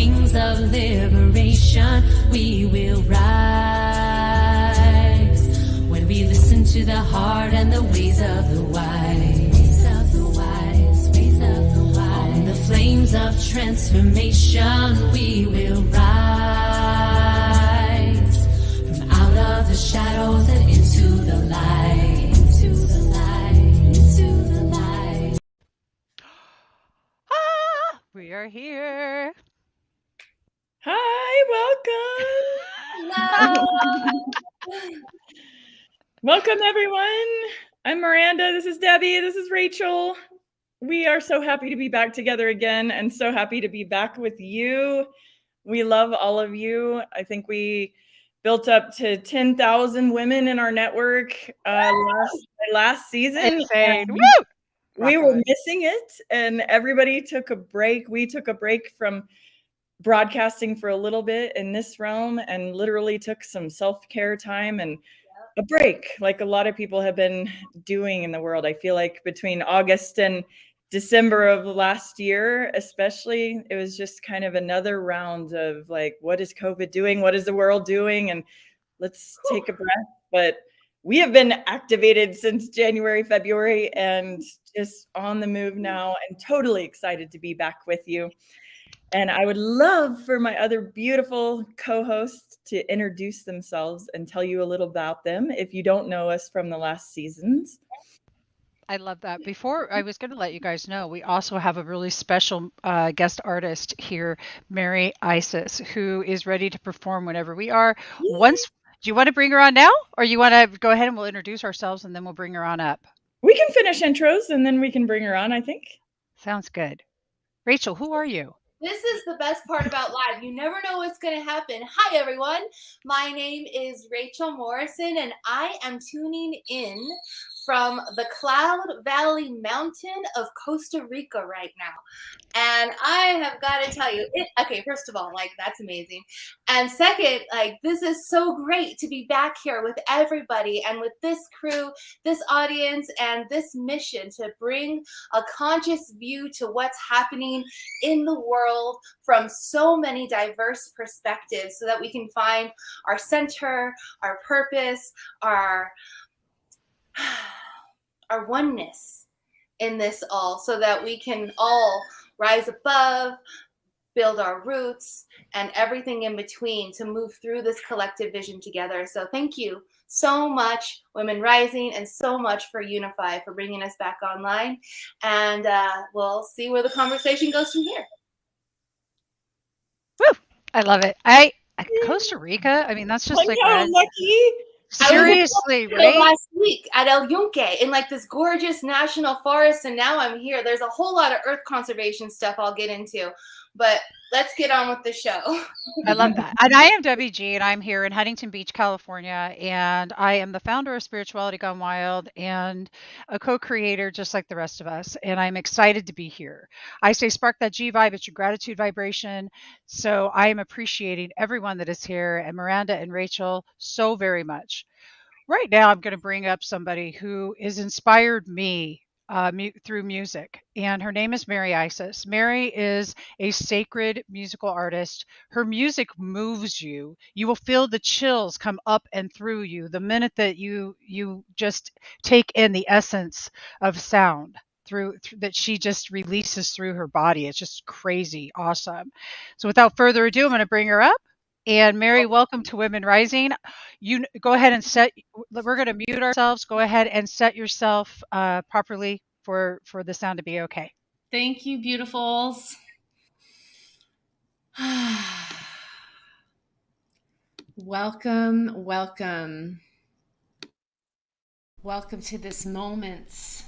wings of liberation, we will rise. When we listen to the heart and the ways of the wise, on the flames of transformation, we will rise. From out of the shadows and into the light, into the light, into the light. We are here. Hi, welcome. Welcome, everyone. I'm Miranda. This is Debbie. This is Rachel. We are so happy to be back together again and so happy to be back with you. We love all of you. I think we built up to 10,000 women in our network last season. Insane. Woo! We were missing it, and everybody took a break. We took a break from broadcasting for a little bit in this realm and literally took some self-care time and a break, like a lot of people have been doing in the world. I feel like between August and December of last year, especially, it was just kind of another round of like, what is COVID doing? What is the world doing? And let's take a breath. But we have been activated since January, February, and just on the move now, and totally excited to be back with you. And I would love for my other beautiful co-hosts to introduce themselves and tell you a little about them if you don't know us from the last seasons. I love that. Before, I was going to let you guys know, we also have a really special guest artist here, Mary Isis, who is ready to perform whenever we are. Do you want to bring her on now, or you want to go ahead and we'll introduce ourselves and then we'll bring her on up? We can finish intros and then we can bring her on, I think. Sounds good. Rachel, who are you? This is the best part about live. You never know what's going to happen. Hi, everyone. My name is Rachel Morrison, and I am tuning in from the Cloud Valley Mountain of Costa Rica right now. And I have got to tell you, okay, first of all, like, that's amazing. And second, like, this is so great to be back here with everybody and with this crew, this audience, and this mission to bring a conscious view to what's happening in the world from so many diverse perspectives so that we can find our center, our purpose, our oneness in this all, so that we can all rise above, build our roots, and everything in between to move through this collective vision together. So thank you so much, Women Rising, and so much for Unify for bringing us back online. And we'll see where the conversation goes from here. Woo! I love it. Costa Rica, I mean, that's just like lucky. Seriously, right? Last week at El Yunque in like this gorgeous national forest, and now I'm here. There's a whole lot of earth conservation stuff I'll get into, but let's get on with the show. I love that. And I am Debbie G, and I'm here in Huntington Beach, California, and I am the founder of Spirituality Gone Wild and a co-creator just like the rest of us, and I'm excited to be here. I say spark that G vibe, it's your gratitude vibration, so I am appreciating everyone that is here, and Miranda and Rachel so very much. Right now, I'm going to bring up somebody who has inspired me through music, and her name is Mary Isis. Mary is a sacred musical artist. Her music moves you. You will feel the chills come up and through you the minute that you just take in the essence of sound through that she just releases through her body. It's just crazy awesome. So without further ado, I'm going to bring her up. And Mary, welcome to Women Rising. You go ahead and we're going to mute ourselves. Go ahead and set yourself properly for the sound to be okay. Thank you, beautifuls. Welcome, welcome. Welcome to this moment.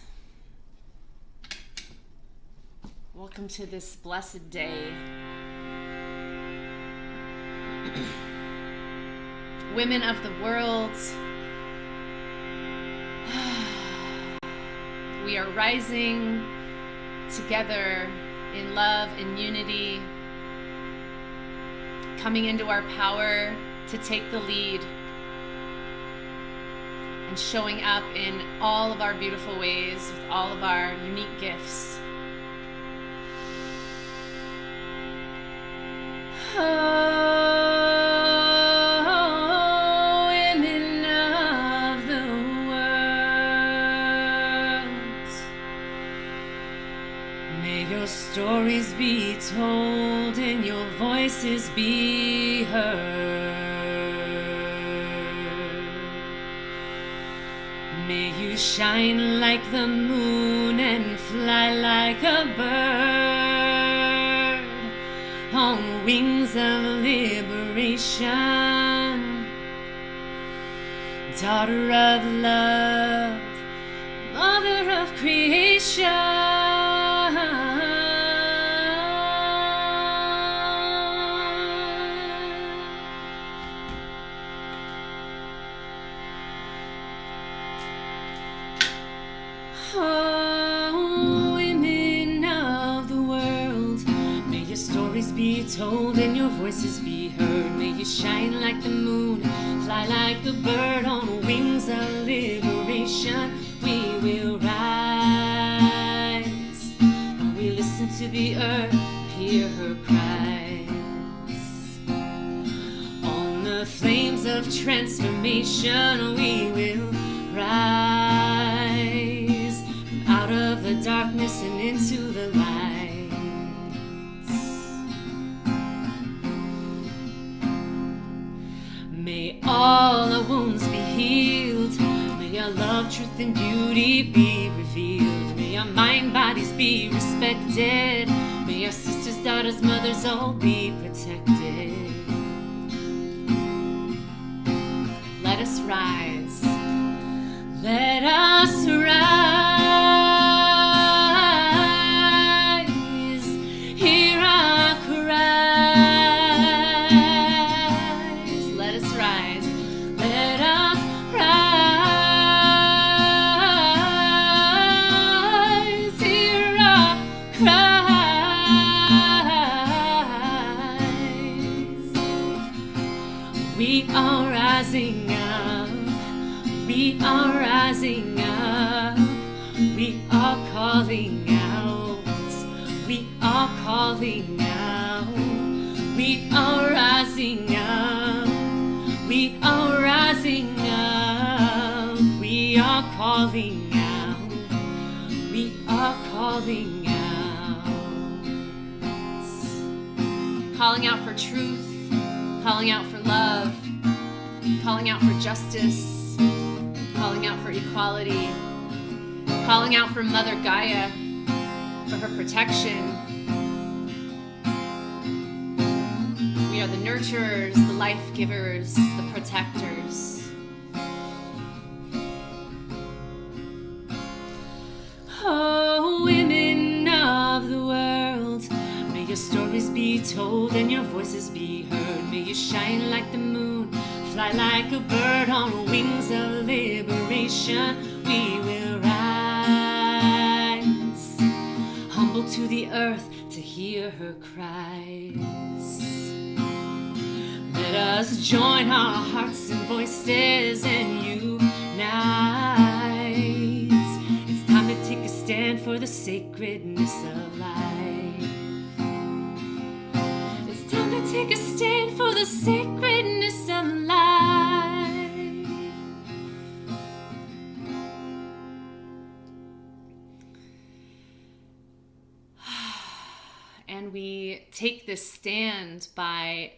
Welcome to this blessed day. Women of the world, we are rising together in love and unity, coming into our power to take the lead and showing up in all of our beautiful ways with all of our unique gifts. Oh, women of the world, may your stories be told and your voices be heard. May you shine like the moon and fly like a bird on wings of liberation. Daughter of love, mother of creation. Oh, women of the world, may your stories be told and your voices be heard. May you shine like the moon, fly like the bird on wings of liberation. We will rise when we listen to the earth, hear her cries. On the flames of transformation, we will rise out of the darkness and into the light. May all our wounds be healed. May our love, truth, and beauty be revealed. May our mind, bodies be respected. May our sisters, daughters, mothers all be protected. Let us rise. Let us rise. Hear our cries. Let us rise. Let us rise. Hear our cries. We are rising up. We are rising up. We are calling out. We are calling out. We are rising up. We are rising up. We are calling out. We are calling out. Calling out for truth. Calling out for love. Calling out for justice. Calling out for equality. Calling out for Mother Gaia, for her protection. We are the nurturers, the life givers, the protectors. Oh, women of the world, may your stories be told and your voices be heard. May you shine like the moon, fly like a bird on wings of liberation. We will rise, humble to the earth to hear her cries. Let us join our hearts and voices and unite. It's time to take a stand for the sacredness of life. It's time to take a stand for the sacredness of life. And we take this stand by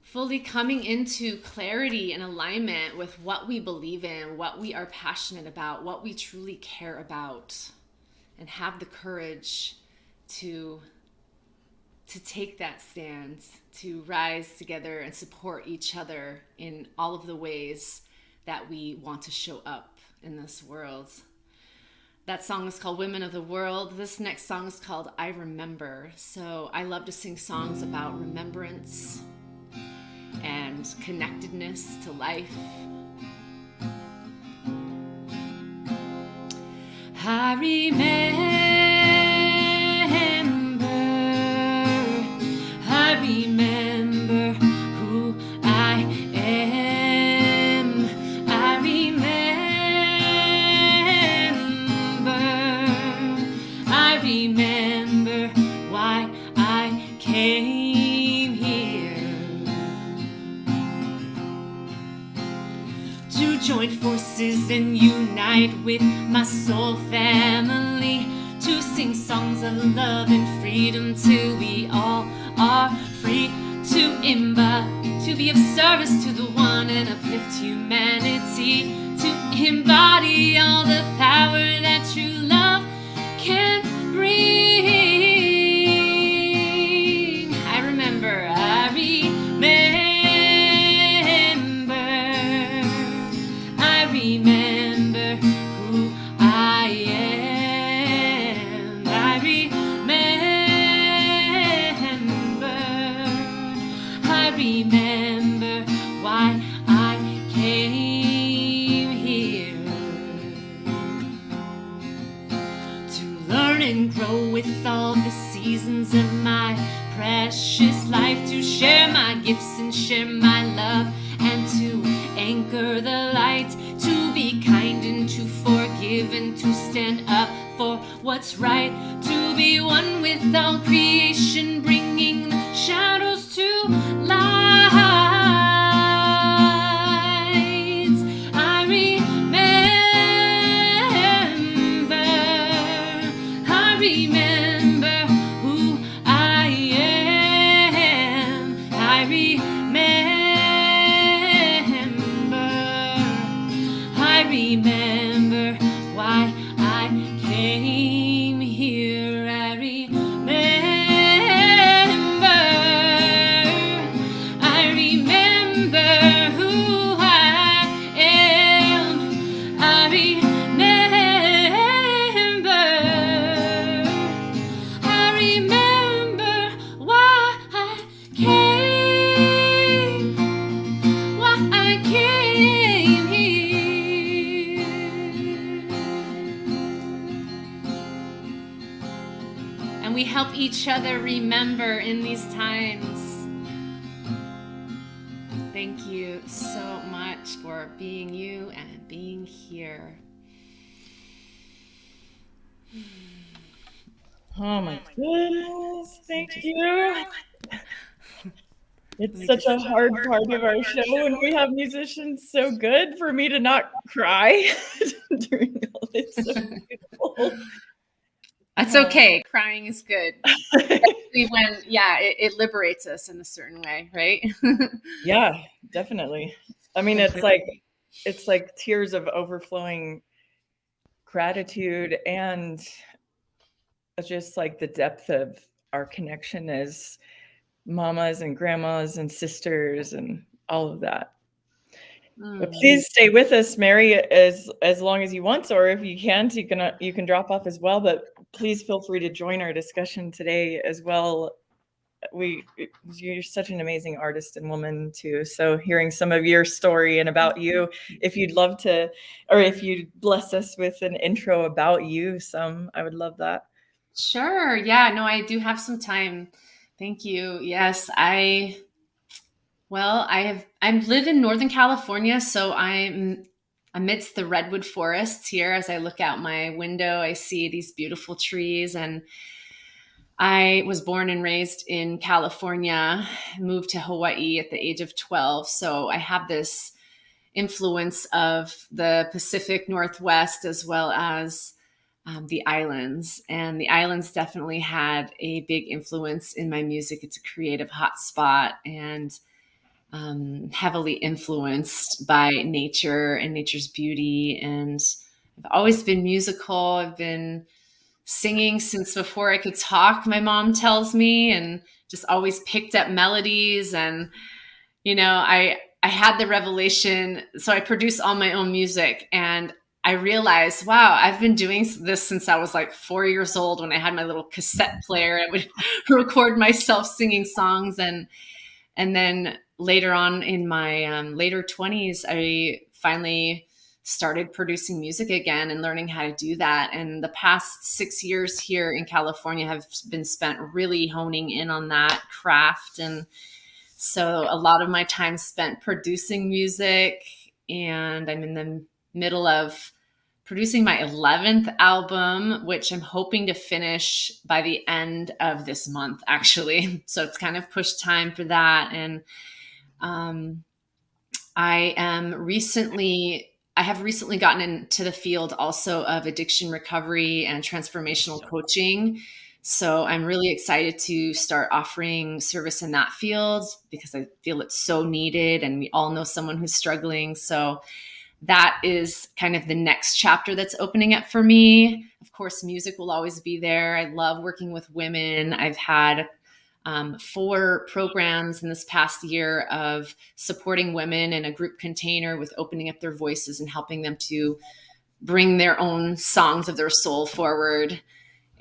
fully coming into clarity and alignment with what we believe in, what we are passionate about, what we truly care about, and have the courage to take that stand, to rise together and support each other in all of the ways that we want to show up in this world. That song is called Women of the World. This next song is called I Remember. So I love to sing songs about remembrance and connectedness to life. I remember who I am. I remember why I came. join forces and unite with my soul family to sing songs of love and freedom till we all are free to be of service to the one and uplift humanity, to embody all the power that true love can bring. I remember who I am. I remember why I came here. To learn and grow with all the seasons of my precious life, to share my gifts and share my love, and to anchor the light, to be kind and to forgive and to stand up for what's right, to be one with all creation, bringing the shadows to light. I remember who I am. I remember why I came here. I remember who I am. I remember why I came here. And we help each other remember in these times. Thank you so much for being you and being here. Oh my goodness, thank you. It's such a hard part of our show when we have musicians so good for me to not cry during all this. So beautiful. That's okay. Crying is good. Especially when, it liberates us in a certain way, right? Yeah, definitely. I mean, it's like tears of overflowing gratitude and just like the depth of our connection as mamas and grandmas and sisters and all of that. But please stay with us, Mary, as long as you want, or if you can't, you can drop off as well. But please feel free to join our discussion today as well. You're such an amazing artist and woman too. So hearing some of your story and about you, if you'd love to, or if you'd bless us with an intro about you, I would love that. Sure. Yeah, no, I do have some time. Thank you. Yes, I live in Northern California, so I'm amidst the redwood forests here. As I look out my window, I see these beautiful trees, and I was born and raised in California, moved to Hawaii at the age of 12. So I have this influence of the Pacific Northwest as well as the islands. And the islands definitely had a big influence in my music. It's a creative hotspot and heavily influenced by nature and nature's beauty. And I've always been musical. I've been singing since before I could talk, my mom tells me, and just always picked up melodies. And, I had the revelation. So I produce all my own music, and I realized, wow, I've been doing this since I was like 4 years old when I had my little cassette player. I would record myself singing songs. And then later on in my later 20s, I finally started producing music again and learning how to do that. And the past 6 years here in California have been spent really honing in on that craft. And so a lot of my time spent producing music, and I'm in the middle of producing my 11th album, which I'm hoping to finish by the end of this month, actually. So it's kind of pushed time for that. And I am recently I have recently gotten into the field also of addiction recovery and transformational coaching. So I'm really excited to start offering service in that field because I feel it's so needed and we all know someone who's struggling. So that is kind of the next chapter that's opening up for me. Of course, music will always be there. I love working with women. I've had 4 programs in this past year of supporting women in a group container with opening up their voices and helping them to bring their own songs of their soul forward.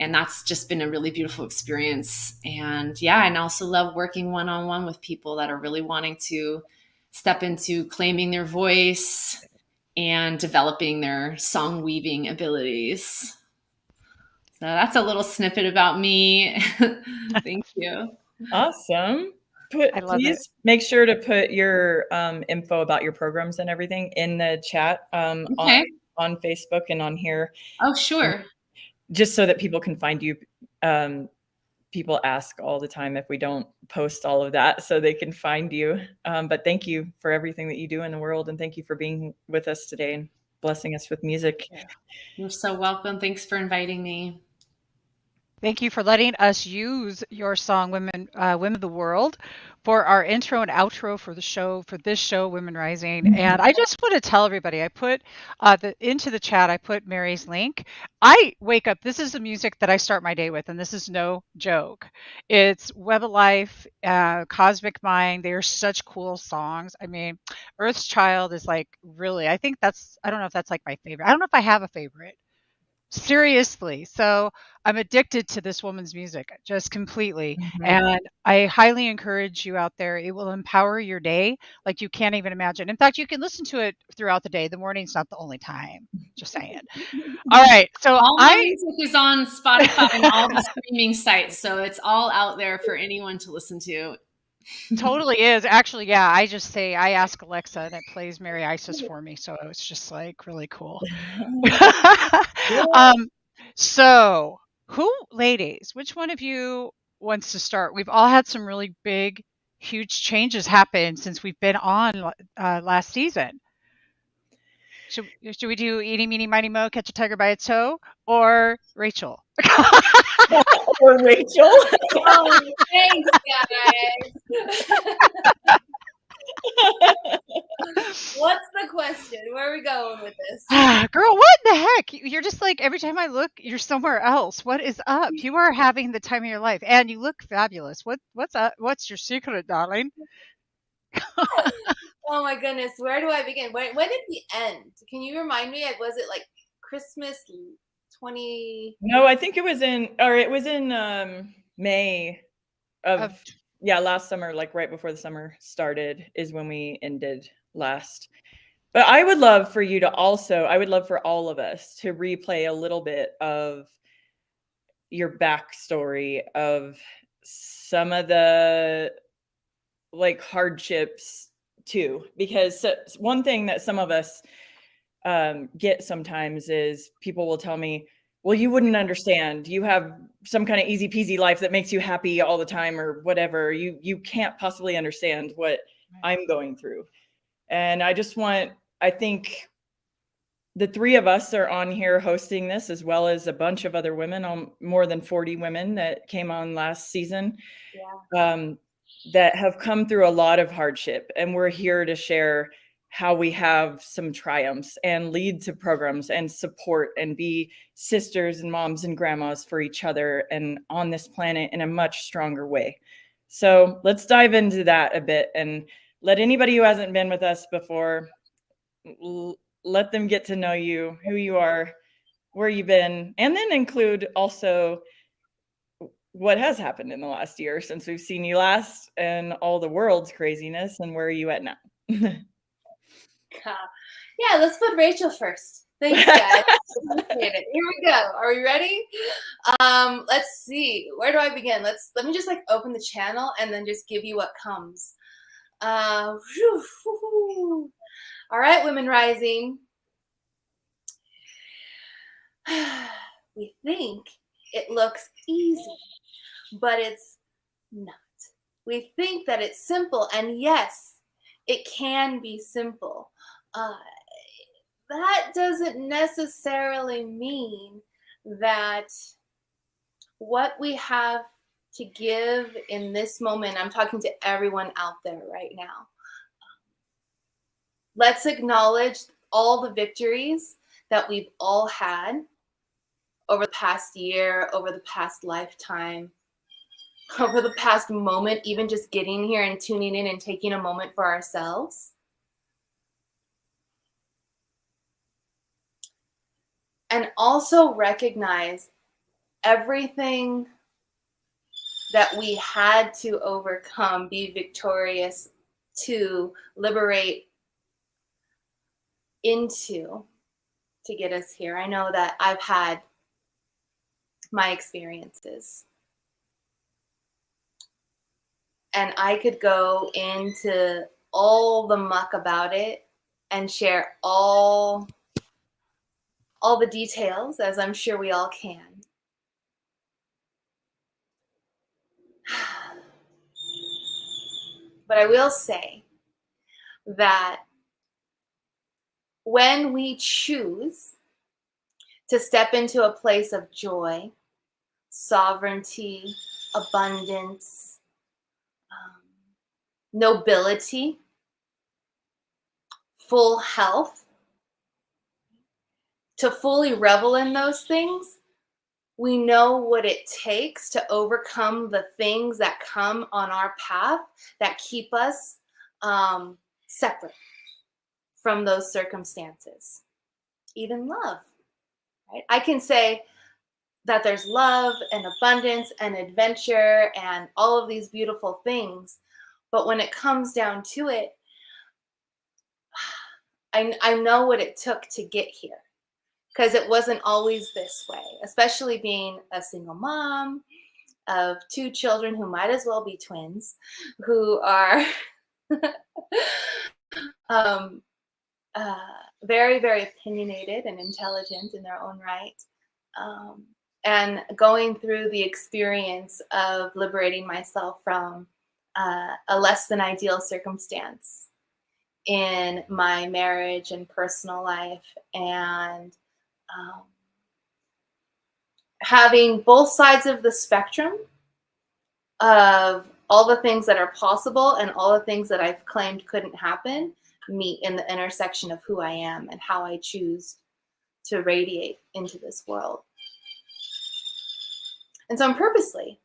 And that's just been a really beautiful experience. And yeah, and I also love working one-on-one with people that are really wanting to step into claiming their voice and developing their song weaving abilities. So that's a little snippet about me. Thank you. Awesome. I love it. Please make sure to put your info about your programs and everything in the chat Okay. on Facebook and on here. Oh, sure. Just so that people can find you. People ask all the time if we don't post all of that so they can find you. But thank you for everything that you do in the world. And thank you for being with us today and blessing us with music. You're so welcome. Thanks for inviting me. Thank you for letting us use your song Women of the World for our intro and outro for this show, Women Rising. And I just want to tell everybody, I put into the chat, I put Mary's link. I wake up, this is the music that I start my day with, and this is no joke. It's Web of Life, Cosmic Mind. They are such cool songs. I mean, Earth's Child is like really, I don't know if that's like my favorite. I don't know if I have a favorite. Seriously. So I'm addicted to this woman's music just completely. And I highly encourage you out there. It will empower your day like you can't even imagine. In fact, you can listen to it throughout the day. The morning's not the only time. Just saying. All right. So all my music is on Spotify and all the streaming sites. So it's all out there for anyone to listen to. Totally is. Actually, yeah, I ask Alexa and it plays Mary Isis for me. So it's just like really cool. So ladies, which one of you wants to start? We've all had some really big, huge changes happen since we've been on last season. Should we do Eeny, Meeny, Miny, Mo, Catch a Tiger by its toe, or Rachel? Or Rachel? Oh, thanks, guys. What's the question? Where are we going with this? Girl, what the heck? You're just like, every time I look, you're somewhere else. What is up? You are having the time of your life, and you look fabulous. What's up? What's your secret, darling? Oh my goodness, where do I begin? When did we end? Can you remind me? Was it like Christmas 20? No, I think it was in May of last summer, like right before the summer started is when we ended last. But I would love for all of us to replay a little bit of your backstory of some of the like hardships too, because one thing that some of us get sometimes is people will tell me, well, you wouldn't understand. You have some kind of easy peasy life that makes you happy all the time or whatever. You can't possibly understand what I'm going through. And I think the 3 of us are on here hosting this, as well as a bunch of other women, more than 40 women that came on last season. Yeah. That have come through a lot of hardship. And we're here to share how we have some triumphs and lead to programs and support and be sisters and moms and grandmas for each other and on this planet in a much stronger way. So let's dive into that a bit and let anybody who hasn't been with us before, let them get to know you, who you are, where you've been, and then include also what has happened in the last year since we've seen you last and all the world's craziness, and where are you at now? Yeah, let's put Rachel first. Thanks, guys. Appreciate it. Here we go. Are we ready? Let's see. Where do I begin? Let me just like open the channel and then just give you what comes. All right, Women Rising. We think it looks easy, but it's not. We think that it's simple, and yes, it can be simple. that doesn't necessarily mean that what we have to give in this moment, I'm talking to everyone out there right now. Let's acknowledge all the victories that we've all had over the past year, over the past lifetime, over the past moment, even just getting here and tuning in and taking a moment for ourselves. And also recognize everything that we had to overcome, be victorious to liberate into to get us here. I know that I've had my experiences. And I could go into all the muck about it and share all the details, as I'm sure we all can. But I will say that when we choose to step into a place of joy, sovereignty, abundance, nobility, full health, to fully revel in those things, we know what it takes to overcome the things that come on our path that keep us separate from those circumstances. Even love, right? I can say that there's love and abundance and adventure and all of these beautiful things, but when it comes down to it, I know what it took to get here, because it wasn't always this way, especially being a single mom of 2 children who might as well be twins, who are very, very opinionated and intelligent in their own right. And going through the experience of liberating myself from a less than ideal circumstance in my marriage and personal life, and having both sides of the spectrum of all the things that are possible and all the things that I've claimed couldn't happen meet in the intersection of who I am and how I choose to radiate into this world. And so I'm purposely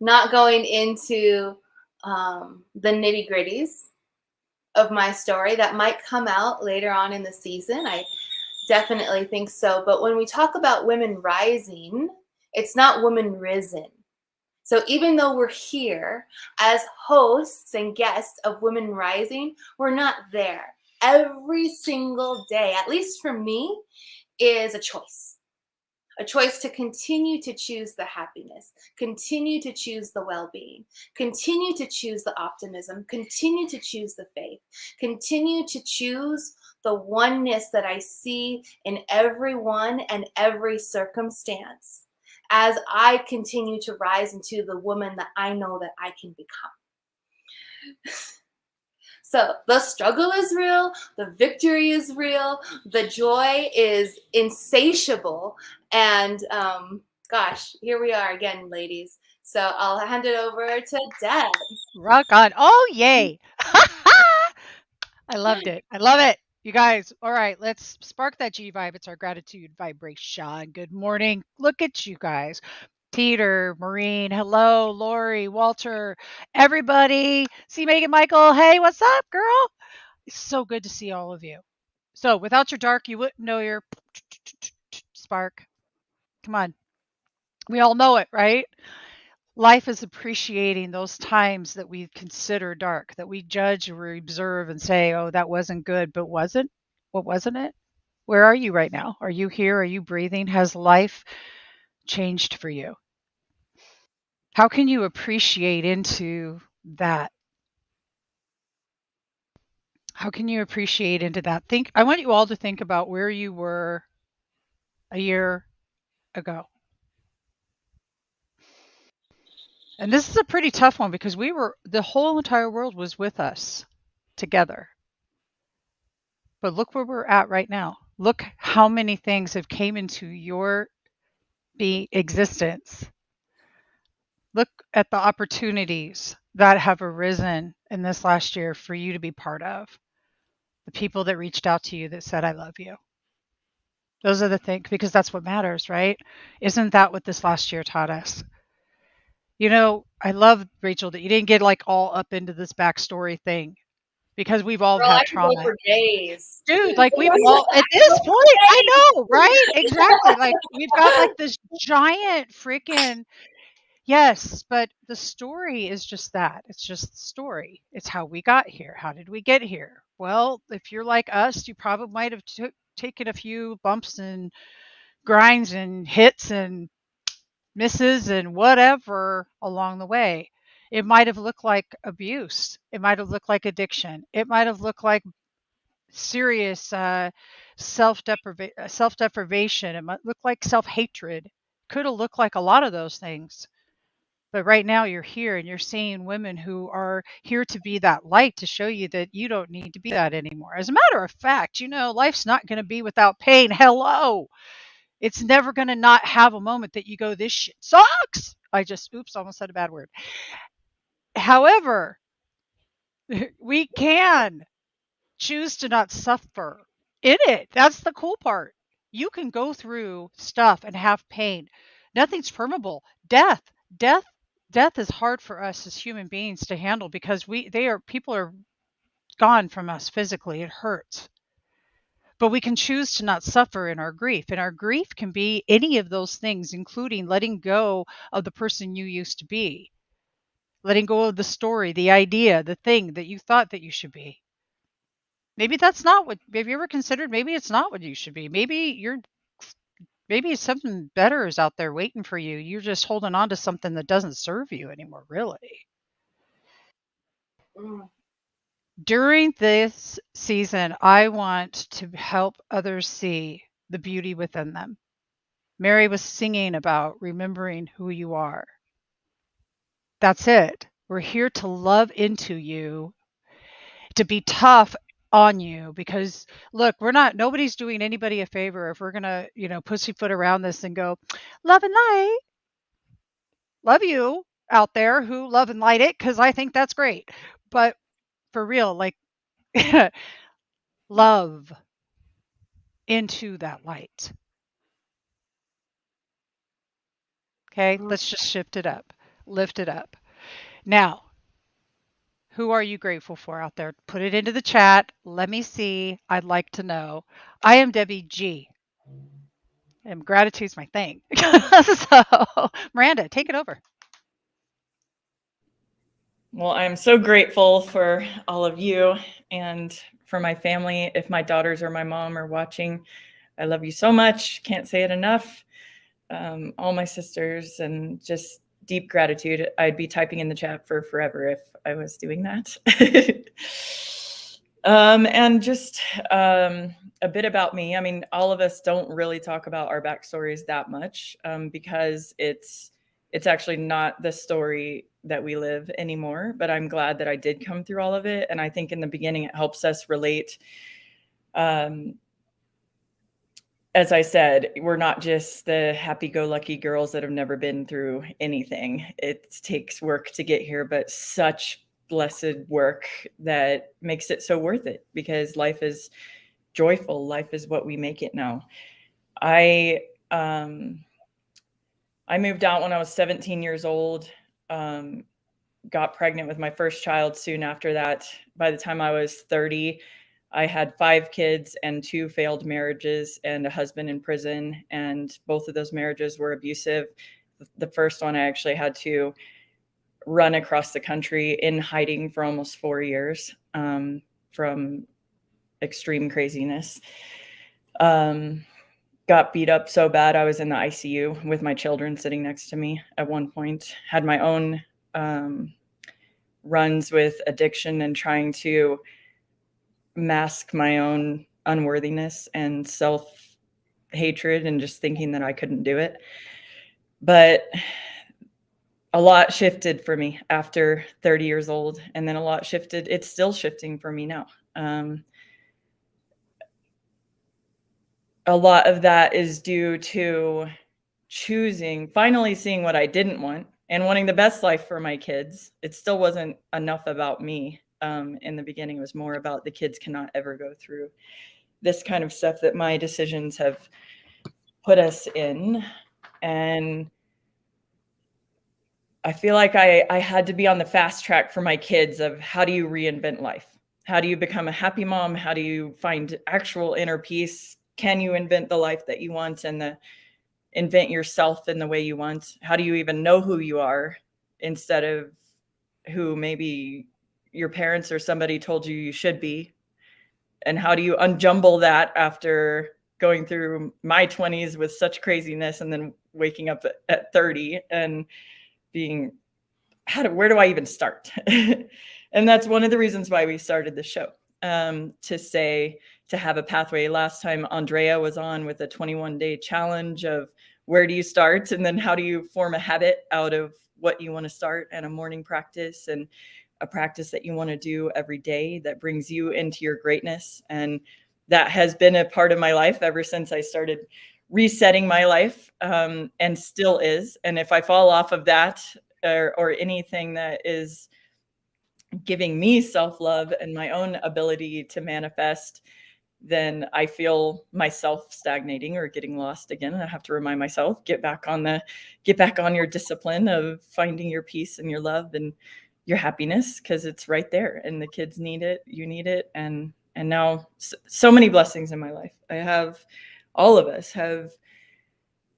not going into the nitty gritties of my story that might come out later on in the season. I definitely think so. But when we talk about women rising, it's not women risen. So even though we're here as hosts and guests of Women Rising, we're not there. Every single day, at least for me, is a choice. A choice to continue to choose the happiness, continue to choose the well-being, continue to choose the optimism, continue to choose the faith, continue to choose the oneness that I see in everyone and every circumstance as I continue to rise into the woman that I know that I can become. So the struggle is real, the victory is real, the joy is insatiable, and gosh, here we are again, ladies. So I'll hand it over to Deb. Rock on. Oh, yay. I loved it. I love it. You guys, all right, let's spark that G vibe. It's our gratitude vibration. Good morning. Look at you guys. Peter, Maureen, hello, Lori, Walter, everybody. See Megan, Michael. Hey, what's up, girl? It's so good to see all of you. So without your dark, you wouldn't know your spark. Come on. We all know it, right? Life is appreciating those times that we consider dark, that we judge or observe and say, oh, that wasn't good, but wasn't? What wasn't it? Where are you right now? Are you here? Are you breathing? Has life changed for you? How can you appreciate into that? How can you appreciate into that? I want you all to think about where you were a year ago. And this is a pretty tough one because the whole entire world was with us together. But look where we're at right now. Look how many things have came into your existence. Look at the opportunities that have arisen in this last year for you to be part of. The people that reached out to you that said, I love you. Those are the things, because that's what matters, right? Isn't that what this last year taught us? You know, I love, Rachel, that you didn't get like all up into this backstory thing, because we've all Girl, I had could go trauma. for days. Dude, like we've all, at this point, I know, right? Exactly. Like we've got like this giant freaking, yes, but the story is just that. It's just the story. It's how we got here. How did we get here? Well, if you're like us, you probably might have taken a few bumps and grinds and hits and misses and whatever along the way. It might have looked like abuse. It might have looked like addiction. It might have looked like serious self-deprivation. It might look like self-hatred. Could have looked like a lot of those things. But right now you're here and you're seeing women who are here to be that light, to show you that you don't need to be that anymore. As a matter of fact, you know, life's not going to be without pain. Hello. It's never going to not have a moment that you go, this shit sucks. Oops, almost said a bad word. However, we can choose to not suffer in it. That's the cool part. You can go through stuff and have pain. Nothing's permanent. Death is hard for us as human beings to handle, because people are gone from us physically. It hurts. But we can choose to not suffer in our grief. And our grief can be any of those things, including letting go of the person you used to be, letting go of the story, the idea, the thing that you thought that you should be. Maybe that's not what, have you ever considered, maybe it's not what you should be. Maybe something better is out there waiting for you. You're just holding on to something that doesn't serve you anymore, really. Mm. During this season, I want to help others see the beauty within them. Mary was singing about remembering who you are. That's it. We're here to love into you, to be tough on you, because look, nobody's doing anybody a favor if we're going to, pussyfoot around this and go, love and light. Love you out there who love and light it, because I think that's great. But for real, like, love into that light. Okay, let's just shift it up, lift it up. Now, who are you grateful for out there? Put it into the chat. Let me see. I'd like to know. I am Debbie G. And gratitude's my thing. So, Miranda, take it over. Well, I'm so grateful for all of you and for my family. If my daughters or my mom are watching, I love you so much. Can't say it enough. All my sisters, and just deep gratitude. I'd be typing in the chat for forever if I was doing that. And just a bit about me. I mean, all of us don't really talk about our backstories that much, because it's actually not the story that we live anymore. But I'm glad that I did come through all of it. And I think in the beginning, it helps us relate. As I said, we're not just the happy-go-lucky girls that have never been through anything. It takes work to get here, but such blessed work that makes it so worth it, because life is joyful. Life is what we make it now. I moved out when I was 17 years old, got pregnant with my first child soon after that. By the time I was 30, I had 5 kids and 2 failed marriages and a husband in prison. And both of those marriages were abusive. The first one, I actually had to run across the country in hiding for almost 4 years from extreme craziness. Got beat up so bad, I was in the ICU with my children sitting next to me at one point. Had my own runs with addiction and trying to mask my own unworthiness and self-hatred and just thinking that I couldn't do it. But a lot shifted for me after 30 years old, and then a lot shifted. It's still shifting for me now. a lot of that is due to finally seeing what I didn't want and wanting the best life for my kids. It still wasn't enough about me. In the beginning, it was more about the kids cannot ever go through this kind of stuff that my decisions have put us in. And I feel like I had to be on the fast track for my kids of how do you reinvent life? How do you become a happy mom? How do you find actual inner peace? Can you invent the life that you want and invent yourself in the way you want? How do you even know who you are instead of who maybe your parents or somebody told you should be? And how do you unjumble that after going through my 20s with such craziness and then waking up at 30 and being, where do I even start? And that's one of the reasons why we started the show, to have a pathway. Last time Andrea was on with a 21-day challenge of where do you start? And then how do you form a habit out of what you want to start, and a morning practice and a practice that you want to do every day that brings you into your greatness. And that has been a part of my life ever since I started resetting my life, and still is. And if I fall off of that, or anything that is giving me self-love and my own ability to manifest, then I feel myself stagnating or getting lost again. And I have to remind myself, get back on your discipline of finding your peace and your love and your happiness, because it's right there and the kids need it, you need it. And now so many blessings in my life. All of us have,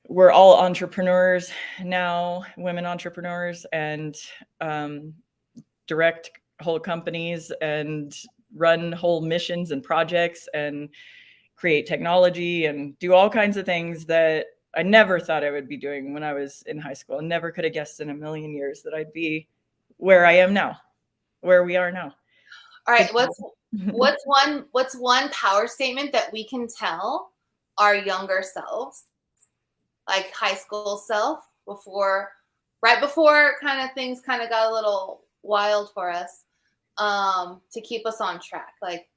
we're all entrepreneurs now, women entrepreneurs, and direct whole companies and run whole missions and projects and create technology and do all kinds of things that I never thought I would be doing when I was in high school. I never could have guessed in a million years that I'd be where I am now, where we are now. All right. What's one power statement that we can tell our younger selves, like high school self, right before kind of things kind of got a little wild for us, to keep us on track? Like,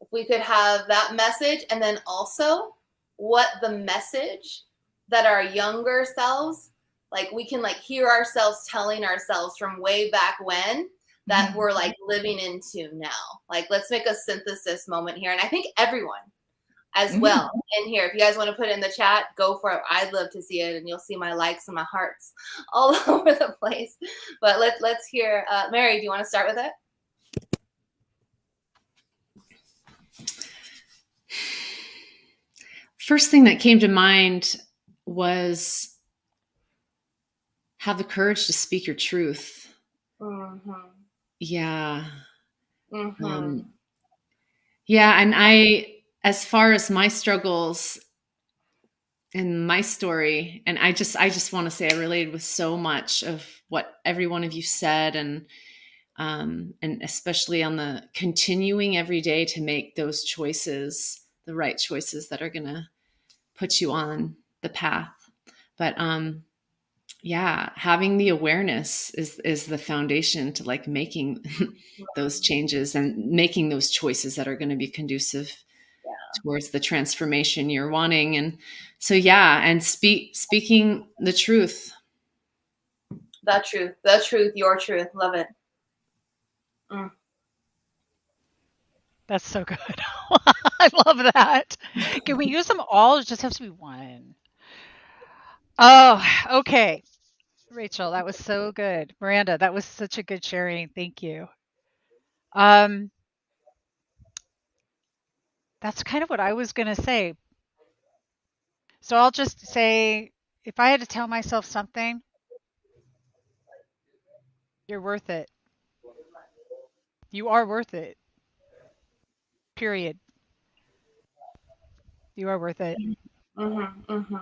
if we could have that message, and then also what the message that our younger selves, like we can like hear ourselves telling ourselves from way back when, that we're like living into now. Like, let's make a synthesis moment here. And I think everyone as well in here, if you guys want to put it in the chat, go for it. I'd love to see it, and you'll see my likes and my hearts all over the place. But let's hear, Mary, do you want to start with it? First thing that came to mind was have the courage to speak your truth. Mm-hmm. Yeah. Mm-hmm. Yeah. And as far as my struggles and my story, and I just want to say I related with so much of what every one of you said, and especially on the continuing every day to make those choices, the right choices that are going to put you on the path. But yeah, having the awareness is the foundation to like making those changes and making those choices that are going to be conducive towards the transformation you're wanting. And so, yeah, and speaking the truth. The truth, your truth. Love it. That's so good. I love that. Can we use them all? It just has to be one. Oh, okay. Rachel, that was so good. Miranda, that was such a good sharing. Thank you. That's kind of what I was going to say. So I'll just say, if I had to tell myself something, you're worth it. You are worth it. Period. You are worth it. Mm-hmm, mm-hmm.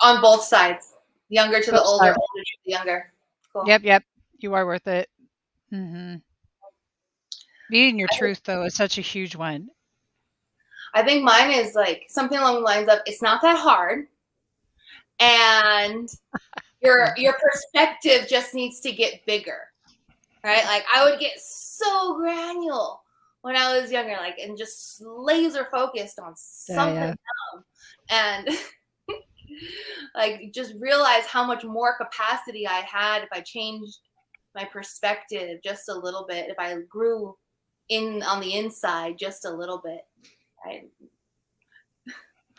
On both sides, younger to the older, older to the younger. Cool. Yep. You are worth it. Mm-hmm. Being your truth, though, is such a huge one. I think mine is like something along the lines of, it's not that hard, and your perspective just needs to get bigger, right? Like, I would get so granular when I was younger, like, and just laser focused on something dumb, and like just realize how much more capacity I had if I changed my perspective just a little bit, if I grew on the inside just a little bit, right?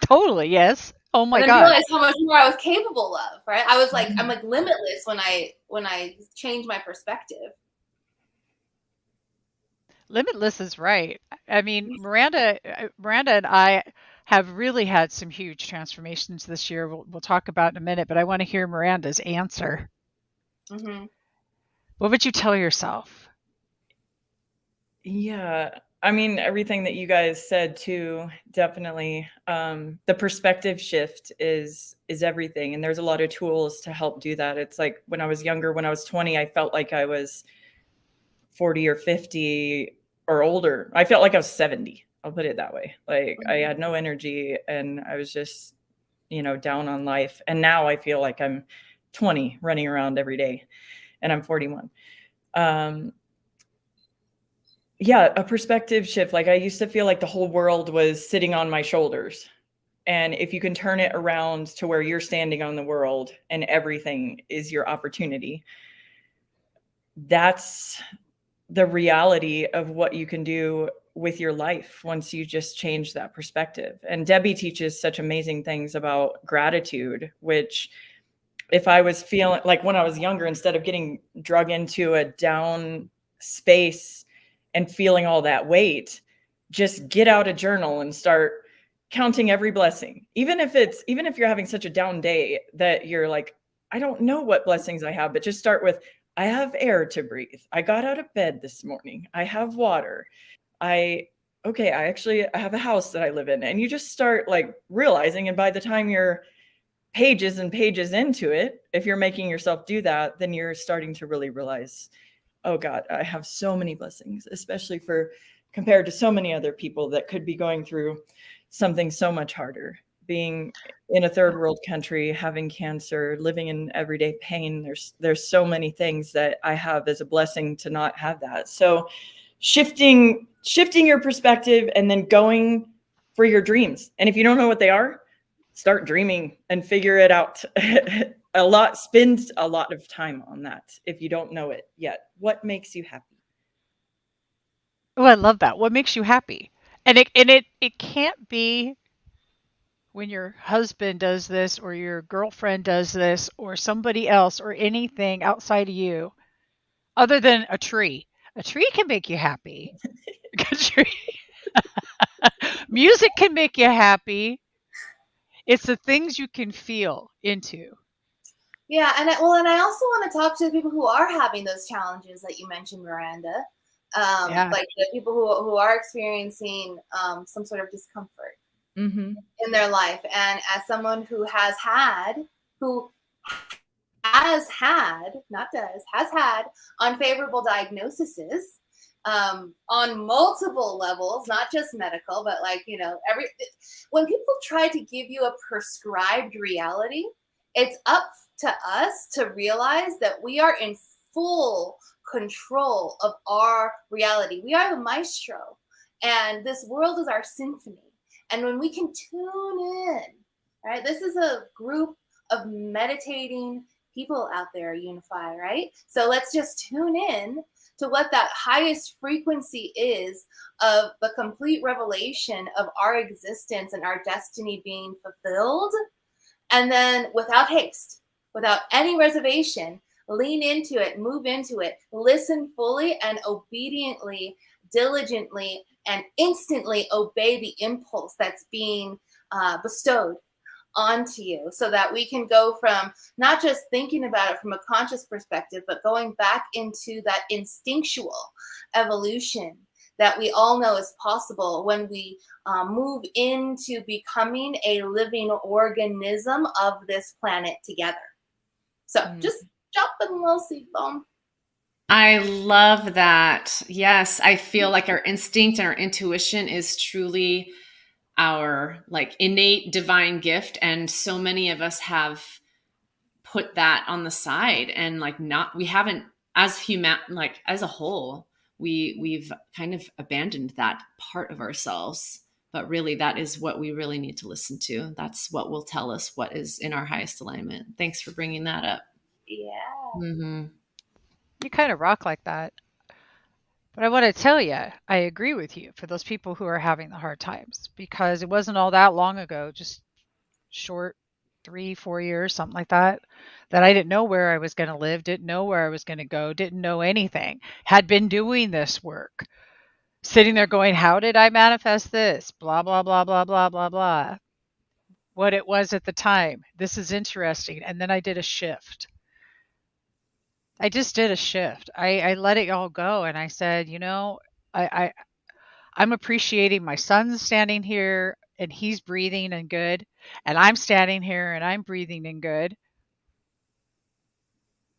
Totally, yes. Oh my And then God. realize how much more I was capable of, right? I was like, I'm like limitless when I change my perspective. Limitless is right. I mean, Miranda and I have really had some huge transformations this year. We'll talk about in a minute, but I want to hear Miranda's answer. Mm-hmm. What would you tell yourself? Yeah, I mean, everything that you guys said too, definitely. The perspective shift is everything, and there's a lot of tools to help do that. It's like when I was younger, when I was 20, I felt like I was 40 or 50 or older. I felt like I was 70. I'll put it that way. Like I had no energy and I was just, down on life. And now I feel like I'm 20 running around every day and I'm 41. Yeah, a perspective shift. Like I used to feel like the whole world was sitting on my shoulders. And if you can turn it around to where you're standing on the world and everything is your opportunity, that's the reality of what you can do with your life once you just change that perspective. And Debbie teaches such amazing things about gratitude, which if I was feeling like when I was younger, instead of getting drug into a down space and feeling all that weight, just get out a journal and start counting every blessing. Even if you're having such a down day that you're like, I don't know what blessings I have, but just start with, I have air to breathe. I got out of bed this morning. I have water. I have a house that I live in. And you just start like realizing, and by the time you're pages and pages into it, if you're making yourself do that, then you're starting to really realize, oh God, I have so many blessings, especially compared to so many other people that could be going through something so much harder. Being in a third world country, having cancer, living in everyday pain, there's so many things that I have as a blessing to not have that. So shifting your perspective and then going for your dreams. And if you don't know what they are, start dreaming and figure it out. Spend a lot of time on that if you don't know it yet. What makes you happy? Oh, I love that. What makes you happy? And it can't be when your husband does this or your girlfriend does this or somebody else or anything outside of you other than a tree. A tree can make you happy. A tree. Music can make you happy. It's the things you can feel into. Yeah, and I also want to talk to the people who are having those challenges that you mentioned, Miranda. Like the people who are experiencing some sort of discomfort in their life. And as someone who has had, has had unfavorable diagnoses on multiple levels, not just medical, but like, when people try to give you a prescribed reality, it's up to us to realize that we are in full control of our reality. We are the maestro, and this world is our symphony. And when we can tune in, right? This is a group of meditating people out there, Unify, right? So let's just tune in to what that highest frequency is of the complete revelation of our existence and our destiny being fulfilled. And then without haste, without any reservation, lean into it, move into it, listen fully and obediently, diligently, and instantly obey the impulse that's being bestowed onto you, so that we can go from not just thinking about it from a conscious perspective, but going back into that instinctual evolution that we all know is possible when we move into becoming a living organism of this planet together. So just drop a little seed bomb. I love that. Yes, I feel like our instinct and our intuition is truly our like innate divine gift, and so many of us have put that on the side and like we haven't as human, like as a whole, we've kind of abandoned that part of ourselves. But really, that is what we really need to listen to. That's what will tell us what is in our highest alignment. Thanks for bringing that up. Yeah. Mm-hmm. You kind of rock like that. But I want to tell you, I agree with you for those people who are having the hard times, because it wasn't all that long ago, just short 3-4 years, something like that, that I didn't know where I was going to live, didn't know where I was going to go, didn't know anything, had been doing this work, sitting there going, how did I manifest this? Blah, blah, blah, blah, blah, blah, blah. What it was at the time. This is interesting. And then I did a shift. I just did a shift. I let it all go. And I said, I'm appreciating my son standing here and he's breathing and good. And I'm standing here and I'm breathing and good.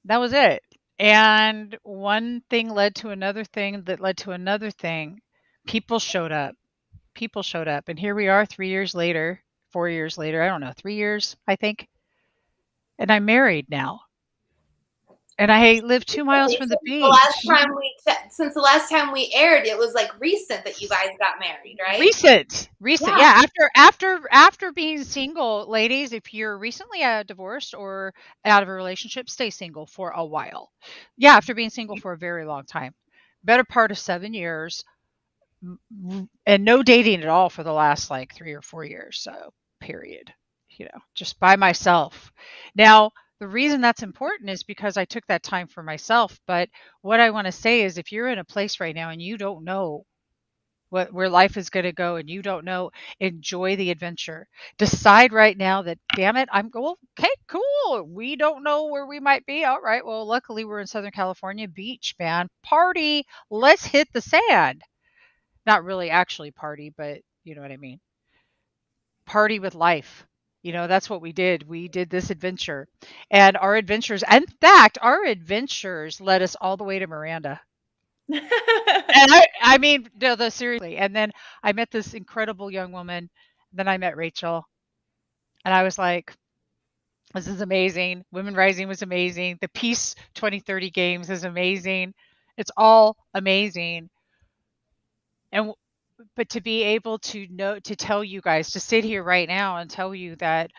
That was it. And one thing led to another thing that led to another thing. People showed up. People showed up. And here we are 3 years later, 4 years later, I don't know, 3 years, I think. And I'm married now. And I live 2 miles from the beach. Since the last time we aired, it was like recent that you guys got married, right? Recent. Yeah. After being single, ladies, if you're recently divorced or out of a relationship, stay single for a while. Yeah, after being single for a very long time, better part of 7 years, and no dating at all for the last like 3 or 4 years. So, period. Just by myself. Now, the reason that's important is because I took that time for myself. But what I want to say is, if you're in a place right now and you don't know where life is going to go and you don't know, enjoy the adventure. Decide right now that, damn it, okay, cool. We don't know where we might be. All right. Well, luckily we're in Southern California. Beach, man. Party. Let's hit the sand. Not really actually party, but you know what I mean. Party with life. That's what we did. We did this adventure. And our adventures led us all the way to Miranda. And I mean, no, seriously. And then I met this incredible young woman. Then I met Rachel. And I was like, this is amazing. Women Rising was amazing. The Peace 2030 Games is amazing. It's all amazing. But to be able to tell you guys, to sit here right now and tell you that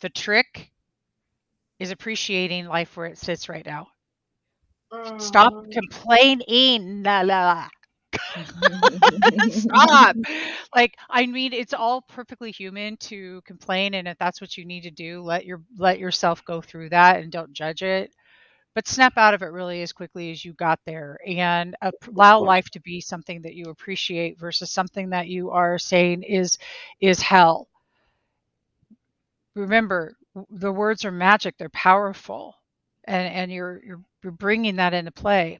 the trick is appreciating life where it sits right now. Stop complaining. Stop. I mean, it's all perfectly human to complain, and if that's what you need to do, let yourself go through that and don't judge it. But snap out of it really as quickly as you got there, and allow life to be something that you appreciate versus something that you are saying is hell. Remember, the words are magic; they're powerful, and you're bringing that into play.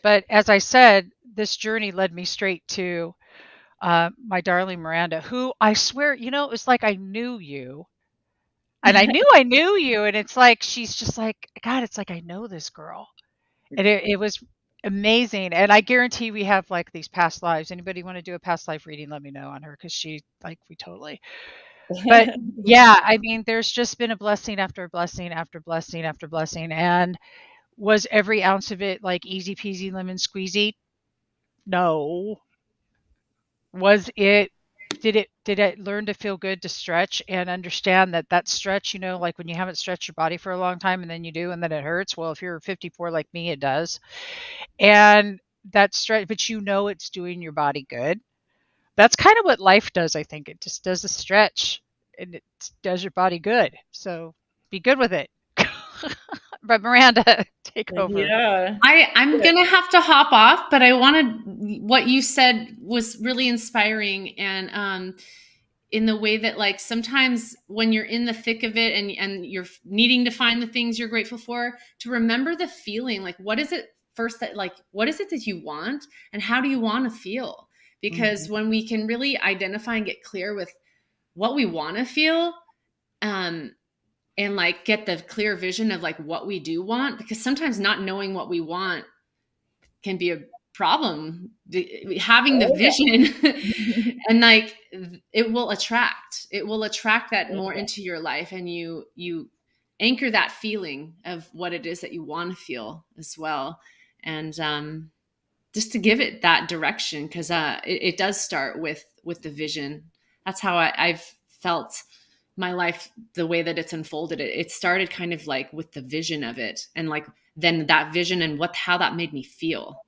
But as I said, this journey led me straight to my darling Miranda, who I swear, it's like I knew you. And I knew you. And it's like, she's just like, God, it's like, I know this girl. And it was amazing. And I guarantee we have like these past lives. Anybody want to do a past life reading? Let me know on her. Cause we totally, but yeah, I mean, there's just been a blessing after blessing after blessing after blessing. And was every ounce of it like easy peasy lemon squeezy? No. Did it learn to feel good to stretch and understand that stretch, like when you haven't stretched your body for a long time and then you do and then it hurts? Well, if you're 54 like me, it does. And that stretch, but it's doing your body good. That's kind of what life does, I think. It just does a stretch and it does your body good. So be good with it. But Miranda, take over. Yeah. I'm going to have to hop off, but I what you said was really inspiring. And in the way that like sometimes when you're in the thick of it and you're needing to find the things you're grateful for, to remember the feeling, like what is it that you want and how do you want to feel? Because when we can really identify and get clear with what we want to feel, and like get the clear vision of like what we do want, because sometimes not knowing what we want can be a problem. Having the vision and like it will attract that more into your life, and you anchor that feeling of what it is that you want to feel as well. And to give it that direction, because it does start with the vision. That's how I've felt my life, the way that it's unfolded. It started kind of like with the vision of it, and like then that vision and how that made me feel.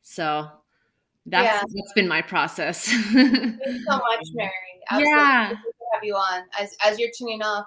So that's been my process. Thanks so much, Mary. Absolutely. Yeah. Good to have you on. As you're tuning off,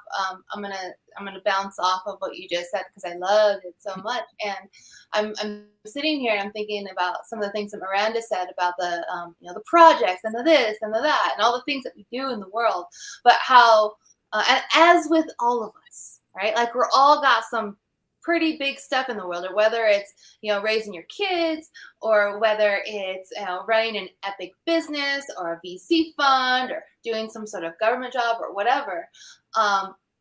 I'm gonna bounce off of what you just said, because I love it so much. And I'm sitting here and I'm thinking about some of the things that Miranda said about the the projects and the this and the that and all the things that we do in the world, but how and as with all of us, right? Like we're all got some pretty big stuff in the world, or whether it's raising your kids, or whether it's running an epic business or a VC fund, or doing some sort of government job or whatever.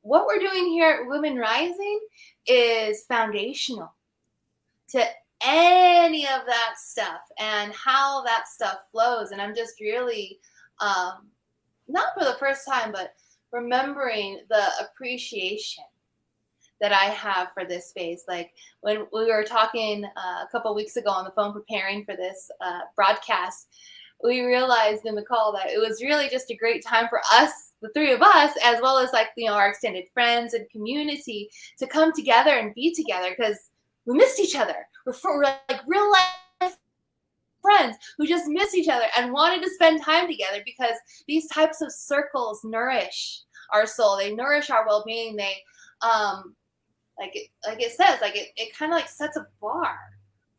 What we're doing here at Women Rising is foundational to any of that stuff and how that stuff flows. And I'm just really not for the first time, but remembering the appreciation that I have for this space. Like when we were talking a couple of weeks ago on the phone preparing for this broadcast, we realized in the call that it was really just a great time for us, the three of us, as well as like our extended friends and community, to come together and be together, because we missed each other. We're like real life friends who just miss each other and wanted to spend time together, because these types of circles nourish our soul. They nourish our well-being. They like it says, like it kind of like sets a bar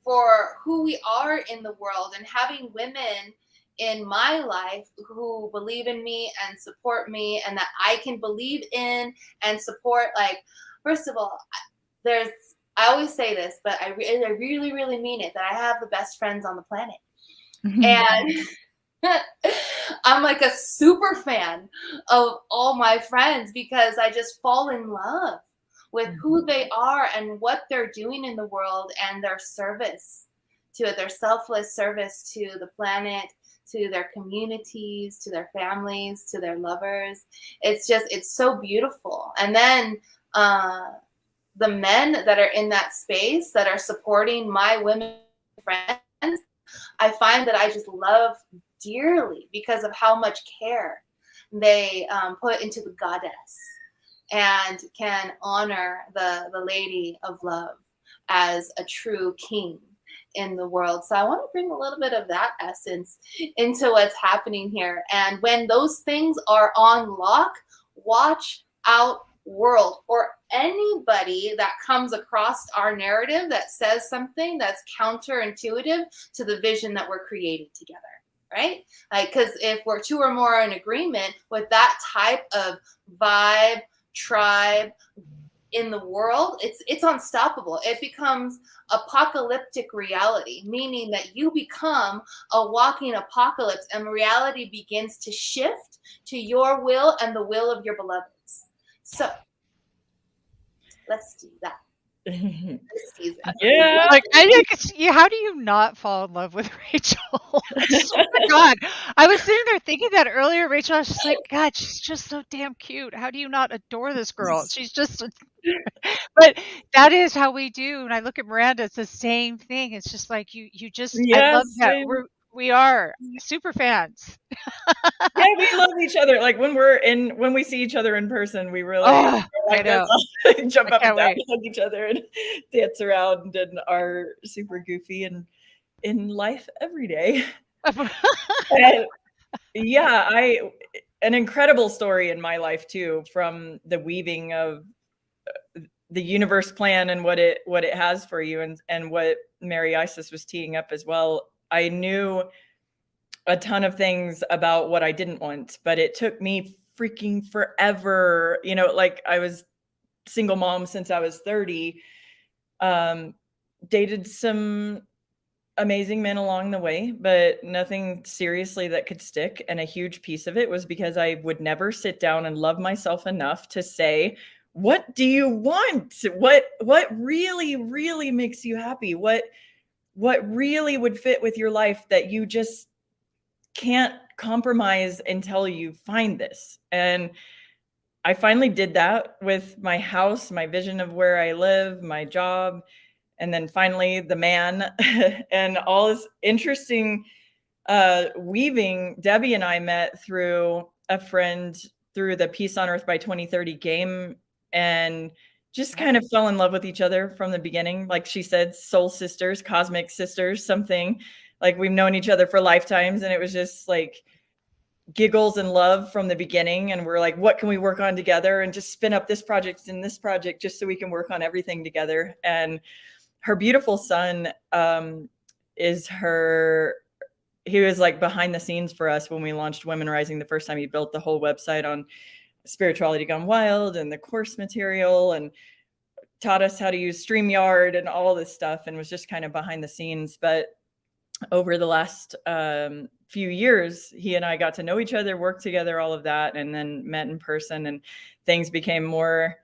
for who we are in the world. And having women in my life who believe in me and support me, and that I can believe in and support. Like, first of all, I always say this, but I really, really mean it, that I have the best friends on the planet. And I'm like a super fan of all my friends, because I just fall in love with who they are and what they're doing in the world, and their service to it, their selfless service to the planet, to their communities, to their families, to their lovers. It's so beautiful. And then the men that are in that space, that are supporting my women friends, I find that I just love dearly, because of how much care they put into the goddess, and can honor the lady of love as a true king in the world. So I want to bring a little bit of that essence into what's happening here. And when those things are on lock, watch out, world, or anybody that comes across our narrative that says something that's counterintuitive to the vision that we're creating together. Right? Like, because if we're two or more in agreement with that type of vibe, tribe in the world, it's unstoppable. It becomes apocalyptic reality, meaning that you become a walking apocalypse, and reality begins to shift to your will and the will of your beloveds. So let's do that. Yeah. Like, how do you not fall in love with Rachel? I swear to God, I was sitting there thinking that earlier, Rachel. I was just like, God, she's just so damn cute. How do you not adore this girl? She's just, but that is how we do. And I look at Miranda, it's the same thing. It's just like you just, I love that we are super fans. Yeah, we love each other. Like when we see each other in person, we really I know. jump up and down, hug each other, and dance around, and are super goofy and in life every day. And yeah, an incredible story in my life too, from the weaving of the universe plan and what it has for you, and what Mary Isis was teeing up as well. I knew a ton of things about what I didn't want, but it took me freaking forever. Like I was single mom since I was 30, dated some amazing men along the way, but nothing seriously that could stick. And a huge piece of it was because I would never sit down and love myself enough to say, what do you want? What really, really makes you happy? What really would fit with your life that you just can't compromise until you find this? And I finally did that with my house, my vision of where I live, my job, and then finally the man, and all this interesting weaving. Debbie and I met through a friend through the Peace on Earth by 2030 game, and just kind of fell in love with each other from the beginning. Like she said, soul sisters, cosmic sisters, something like we've known each other for lifetimes. And it was just like giggles and love from the beginning. And we're like, what can we work on together, and just spin up this project and this project just so we can work on everything together. And her beautiful son he was like behind the scenes for us when we launched Women Rising the first time. He built the whole website on Spirituality Gone Wild and the course material, and taught us how to use StreamYard and all this stuff, and was just kind of behind the scenes. But over the last few years, he and I got to know each other, work together, all of that, and then met in person, and things became more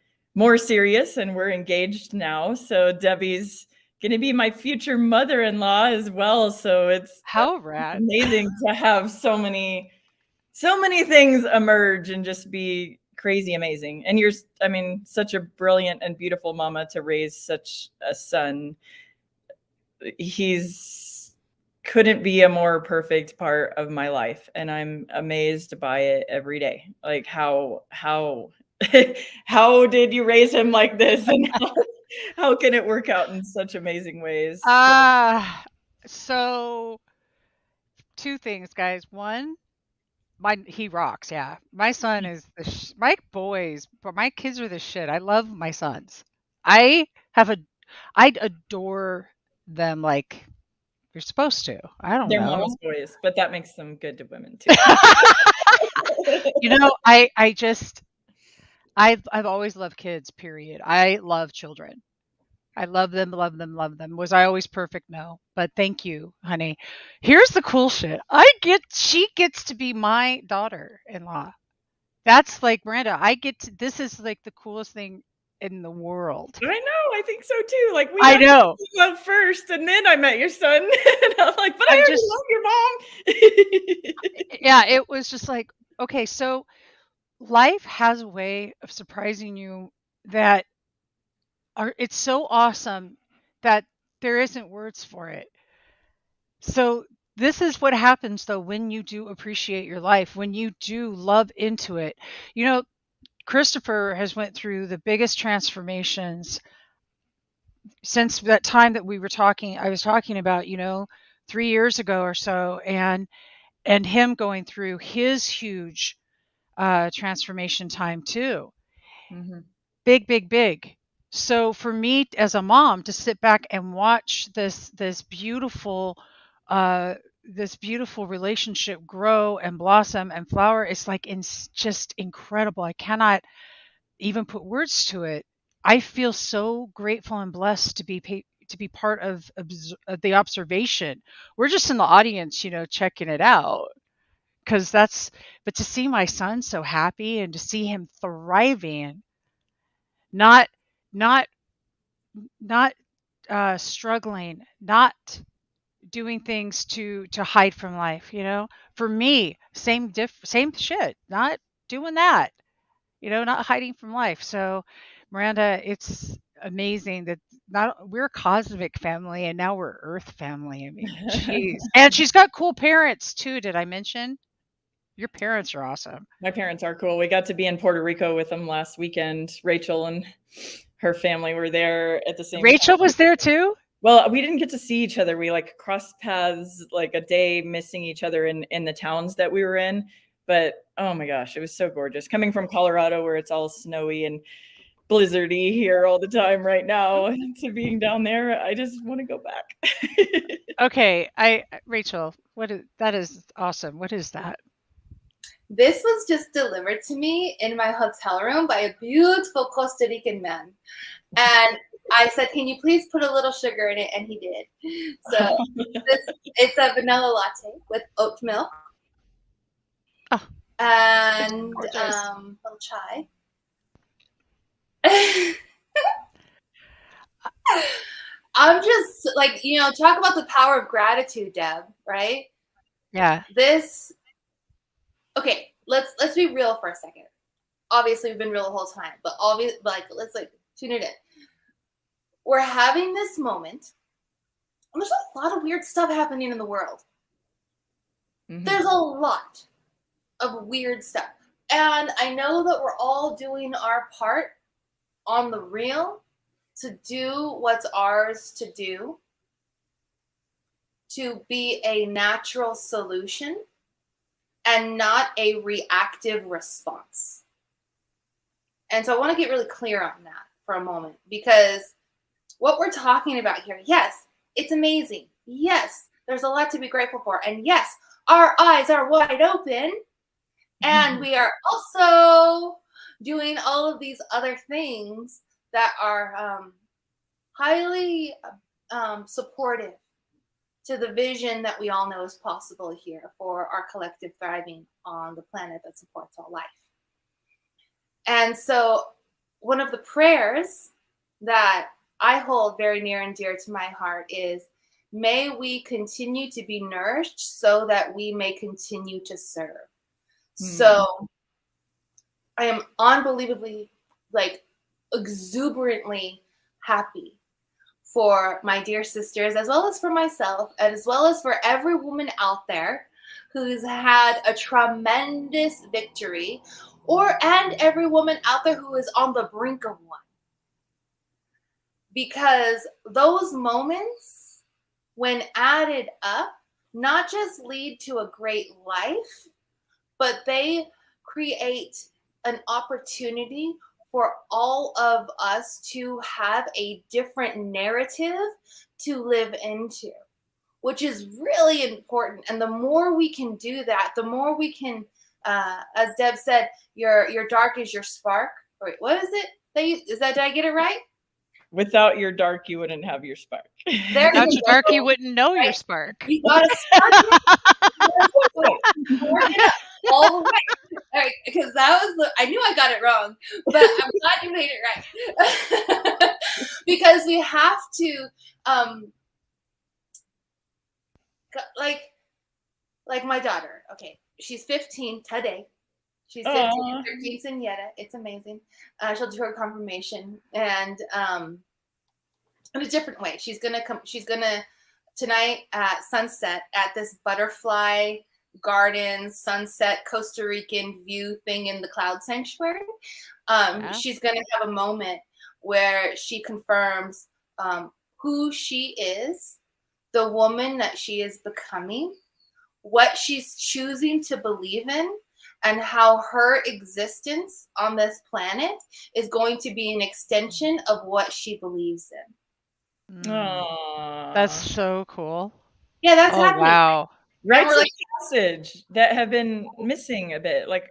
serious, and we're engaged now. So Debbie's going to be my future mother-in-law as well. So it's How rad. amazing to have so many things emerge and just be crazy amazing. And you're, I mean, such a brilliant and beautiful mama to raise such a son. He's couldn't be a more perfect part of my life, and I'm amazed by it every day. Like how how did you raise him like this, and how can it work out in such amazing ways? So two things, guys. One, he rocks. Yeah, my son is my boys, but my kids are the shit. I love my sons. I adore them like you're supposed to. I don't They're know. mama's boys, but that makes them good to women too. You know, I've always loved kids, period. I love children. I love them, love them, love them. Was I always perfect? No. But thank you, honey. Here's the cool shit. She gets to be my daughter-in-law. That's like Miranda, this is like the coolest thing in the world. I know, I think so too. Like I know. Love first, and then I met your son. And I'm like, but I already love your mom. Yeah, it was just like, okay, so life has a way of surprising you that it's so awesome that there isn't words for it. So this is what happens though when you do appreciate your life, when you do love into it. You know, Christopher has went through the biggest transformations since that time that I was talking about, 3 years ago or so, and him going through his huge transformation time too. Mm-hmm. Big. So for me as a mom to sit back and watch this beautiful relationship grow and blossom and flower, it's like just incredible. I cannot even put words to it. I feel so grateful and blessed to be part of the observation. We're just in the audience, checking it out. But to see my son so happy and to see him thriving, not struggling, not doing things to hide from life, for me, same shit, not doing that, not hiding from life. So Miranda, it's amazing that we're a cosmic family and now we're earth family. I mean, jeez. And she's got cool parents too. Did I mention? Your parents are awesome. My parents are cool. We got to be in Puerto Rico with them last weekend. Rachel and her family were there at the same time. Rachel was there too? Well, we didn't get to see each other. We like crossed paths like a day, missing each other in the towns that we were in. But oh my gosh, it was so gorgeous. Coming from Colorado where it's all snowy and blizzardy here all the time right now, to being down there, I just want to go back. Okay, Rachel, that is awesome. What is that? This was just delivered to me in my hotel room by a beautiful Costa Rican man. And I said, can you please put a little sugar in it? And he did. So it's a vanilla latte with oat milk. Oh, and little chai. I'm just like, talk about the power of gratitude, Deb, right? Yeah. Okay, let's be real for a second. Obviously, we've been real the whole time, but let's tune it in. we're having this moment, and there's a lot of weird stuff happening in the world. There's a lot of weird stuff. And I know that we're all doing our part on the real to do what's ours to do, to be a natural solution and not a reactive response. And so I want to get really clear on that for a moment, because what we're talking about here, yes, it's amazing. Yes, there's a lot to be grateful for. And yes, our eyes are wide open. And we are also doing all of these other things that are highly supportive to the vision that we all know is possible here for our collective thriving on the planet that supports all life. And so one of the prayers that I hold very near and dear to my heart is, may we continue to be nourished so that we may continue to serve. So I am unbelievably, exuberantly happy for my dear sisters, as well as for myself, and as well as for every woman out there who's had a tremendous victory, and every woman out there who is on the brink of one. Because those moments, when added up, not just lead to a great life, but they create an opportunity for all of us to have a different narrative to live into, which is really important. And the more we can do that, the more we can, as Deb said, your dark is your spark. Wait, what is it? Did I get it right? Without your dark, you wouldn't have your spark. Without your dark, you wouldn't know your spark. You got to spark it up all the way. All right, because that was I knew I got it wrong, but I'm glad you made it right. Because we have to, like my daughter. Okay, she's 15 today. She's 15, 13 Yetta. It's amazing. She'll do her confirmation, and in a different way. She's gonna tonight at sunset at this butterfly garden sunset Costa Rican view thing in the cloud sanctuary. She's gonna have a moment where she confirms who she is, the woman that she is becoming, what she's choosing to believe in, and how her existence on this planet is going to be an extension of what she believes in. That's so cool. Yeah, that's happening. Wow. Rites of passage that have been missing a bit. Like,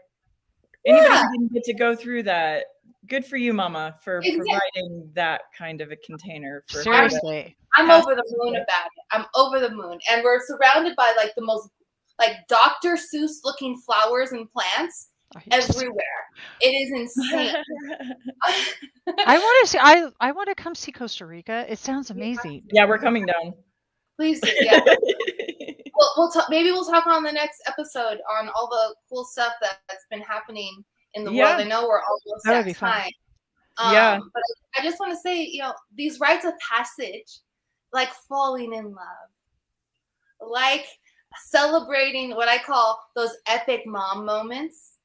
anybody who didn't get to go through that, good for you, Mama, for providing that kind of a container. For seriously. I'm over the moon about it. I'm over the moon. And we're surrounded by the most Dr. Seuss looking flowers and plants everywhere. It is insane. I want to come see Costa Rica. It sounds amazing. Yeah, we're coming down. Please do. Yeah. Maybe we'll talk on the next episode on all the cool stuff that's been happening in the world. I know we're almost at time. But I just want to say, these rites of passage, like falling in love, like celebrating what I call those epic mom moments,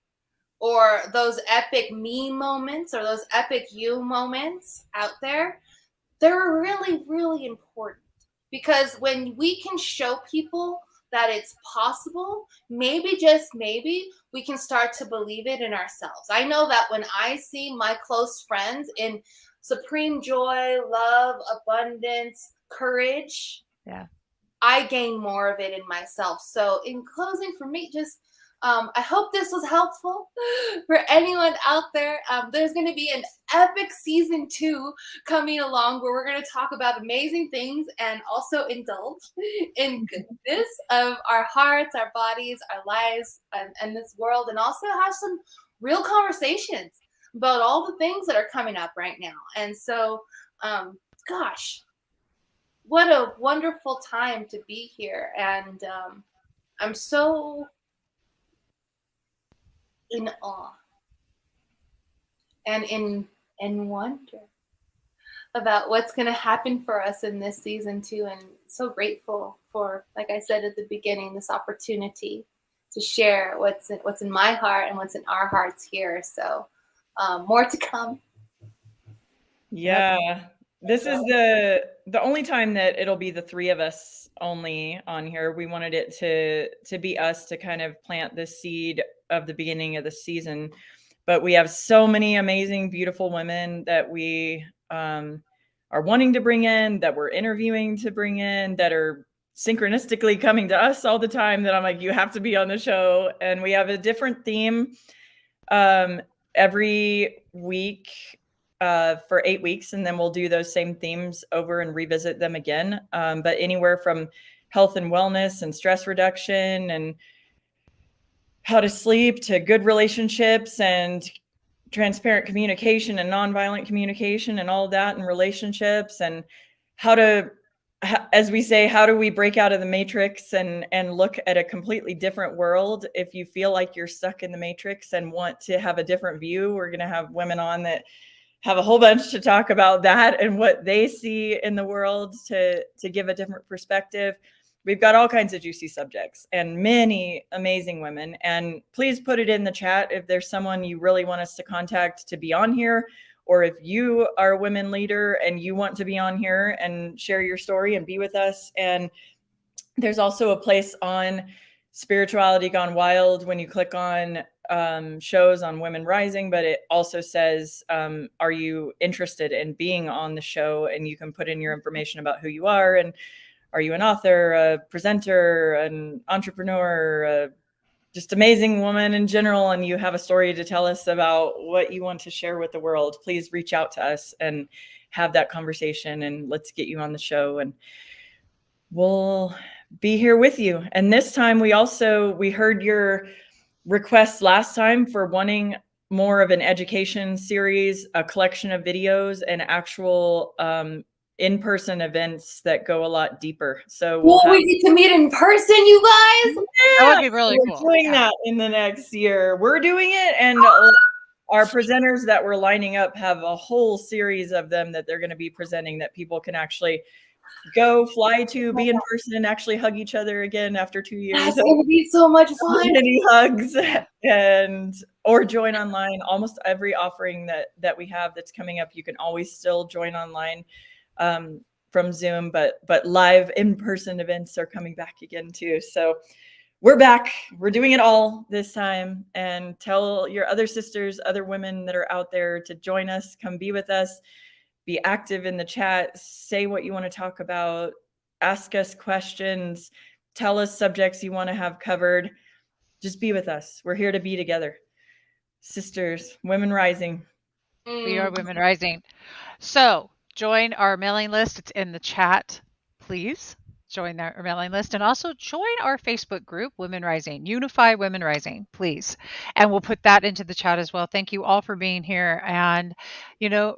or those epic me moments, or those epic you moments out there, they're really, really important. Because when we can show people that it's possible, maybe, just maybe, we can start to believe it in ourselves. I know that when I see my close friends in supreme joy, love, abundance, courage, I gain more of it in myself. So in closing, for me, just I hope this was helpful for anyone out there. There's going to be an epic season 2 coming along, where we're going to talk about amazing things and also indulge in goodness of our hearts, our bodies, our lives, and this world, and also have some real conversations about all the things that are coming up right now. And so, gosh, what a wonderful time to be here. And I'm so in awe and in wonder about what's going to happen for us in this season too, and so grateful for, like I said at the beginning, this opportunity to share what's in my heart and what's in our hearts here. So more to come. Yeah. This is the only time that it'll be the three of us only on here. We wanted it to be us to kind of plant the seed of the beginning of the season. But we have so many amazing, beautiful women that we are wanting to bring in, that we're interviewing to bring in, that are synchronistically coming to us all the time, that I'm like, you have to be on the show. And we have a different theme every week for 8 weeks, and then we'll do those same themes over and revisit them again. But anywhere from health and wellness and stress reduction and how to sleep to good relationships and transparent communication and nonviolent communication and all of that, and relationships, and how to, as we say, how do we break out of the matrix and look at a completely different world? If you feel like you're stuck in the matrix and want to have a different view, we're going to have women on that have a whole bunch to talk about that and what they see in the world to give a different perspective. We've got all kinds of juicy subjects and many amazing women. And please put it in the chat if there's someone you really want us to contact to be on here, or if you are a women leader and you want to be on here and share your story and be with us. And there's also a place on Spirituality Gone Wild when you click on shows on Women Rising, but it also says, are you interested in being on the show? And you can put in your information about who you are, and are you an author, a presenter, an entrepreneur, just amazing woman in general, and you have a story to tell us about what you want to share with the world. Please reach out to us and have that conversation, and let's get you on the show, and we'll be here with you. And this time we heard your requests last time for wanting more of an education series, a collection of videos, and actual in-person events that go a lot deeper. So we get to meet in person, you guys. That would be really cool. We're doing that in the next year. We're doing it, and our presenters that we're lining up have a whole series of them that they're going to be presenting, that people can actually go fly to, be in person, and actually hug each other again after 2 years. That's going to be so much fun. Many hugs, or join online. Almost every offering that we have that's coming up, you can always still join online from Zoom, but live in-person events are coming back again too. So we're back. We're doing it all this time. And tell your other sisters, other women that are out there to join us, come be with us. Be active in the chat, say what you want to talk about, ask us questions, tell us subjects you want to have covered. Just be with us. We're here to be together. Sisters, Women Rising. We are Women Rising. So join our mailing list. It's in the chat. Please join our mailing list, and also join our Facebook group, Women Rising, Unify Women Rising, please. And we'll put that into the chat as well. Thank you all for being here. And,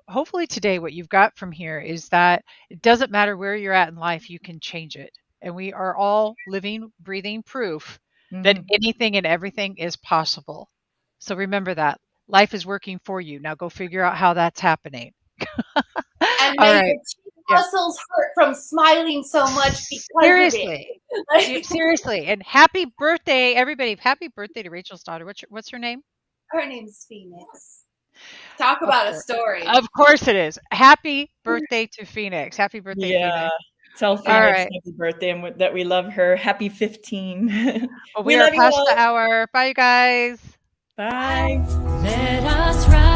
hopefully today what you've got from here is that it doesn't matter where you're at in life, you can change it. And we are all living, breathing proof that anything and everything is possible. So remember that. Life is working for you. Now go figure out how that's happening. And all right. Muscles hurt from smiling so much because seriously. Seriously. And happy birthday, everybody. Happy birthday to Rachel's daughter. What's her name? Her name's Phoenix. Talk about a story. Of course it is. Happy birthday to Phoenix. Happy birthday, Phoenix. Tell Phoenix happy birthday and that we love her. Happy 15. Well, we are past the hour. Bye, you guys. Bye. Let us rise.